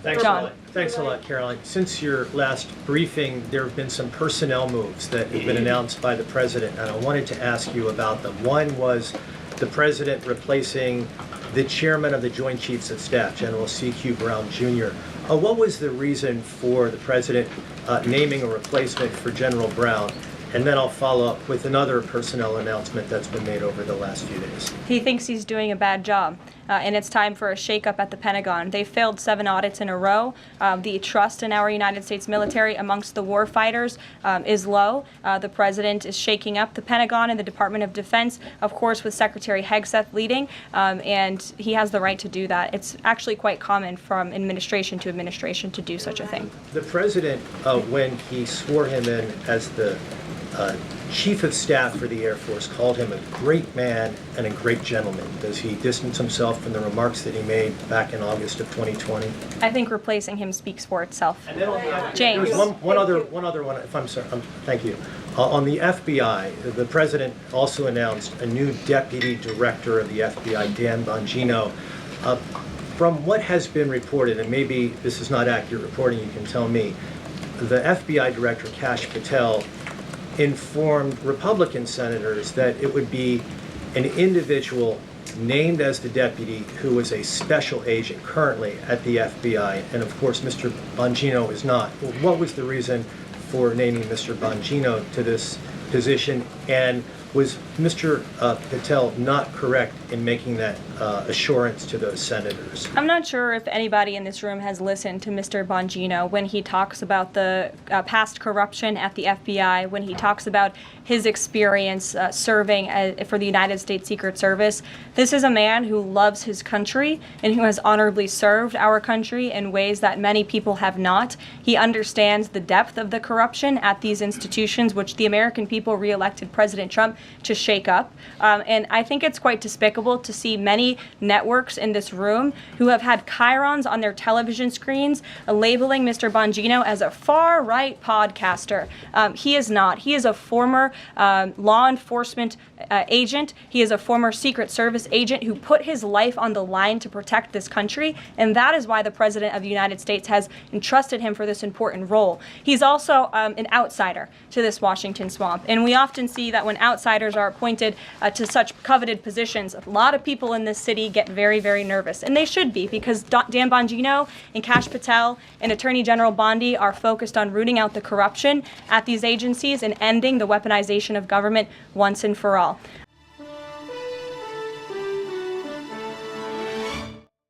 Thanks a lot, Caroline. Since your last briefing, there have been some personnel moves that have been announced by the president, and I wanted to ask you about them. One was the president replacing the chairman of the Joint Chiefs of Staff, General C.Q. Brown Jr. What was the reason for the president naming a replacement for General Brown? And then I'll follow up with another personnel announcement that's been made over the last few days. He thinks he's doing a bad job, and it's time for a shakeup at the Pentagon. They failed 7 audits in a row. The trust in our United States military amongst the war fighters is low. The president is shaking up the Pentagon and the Department of Defense, of course, with Secretary Hegseth leading, and he has the right to do that. It's actually quite common from administration to administration to do such a thing. The president, when he swore him in as the Chief of Staff for the Air Force, called him a great man and a great gentleman. Does he distance himself from the remarks that he made back in August of 2020? I think replacing him speaks for itself. And then James. One other one, if I'm sorry, thank you. On the FBI, the president also announced a new deputy director of the FBI, Dan Bongino. From what has been reported, and maybe this is not accurate reporting, you can tell me, the FBI director, Kash Patel, informed Republican senators that it would be an individual named as the deputy who was a special agent currently at the FBI, and of course Mr. Bongino is not. What was the reason for naming Mr. Bongino to this position, and was Mr. Patel not correct in making that assurance to those senators? I'm not sure if anybody in this room has listened to Mr. Bongino when he talks about the past corruption at the FBI, when he talks about his experience serving for the United States Secret Service. This is a man who loves his country and who has honorably served our country in ways that many people have not. He understands the depth of the corruption at these institutions, which the American people re-elected President Trump to shake up. And I think it's quite despicable to see many networks in this room who have had chyrons on their television screens labeling Mr. Bongino as a far-right podcaster. He is not. He is a former law enforcement agent. He is a former Secret Service agent who put his life on the line to protect this country, and that is why the President of the United States has entrusted him for this important role. He's also an outsider to this Washington swamp, and we often see that when outsiders are appointed to such coveted positions, a lot of people in this city get very, very nervous, and they should be, because Dan Bongino and Kash Patel and Attorney General Bondi are focused on rooting out the corruption at these agencies and ending the weaponization of government once and for all.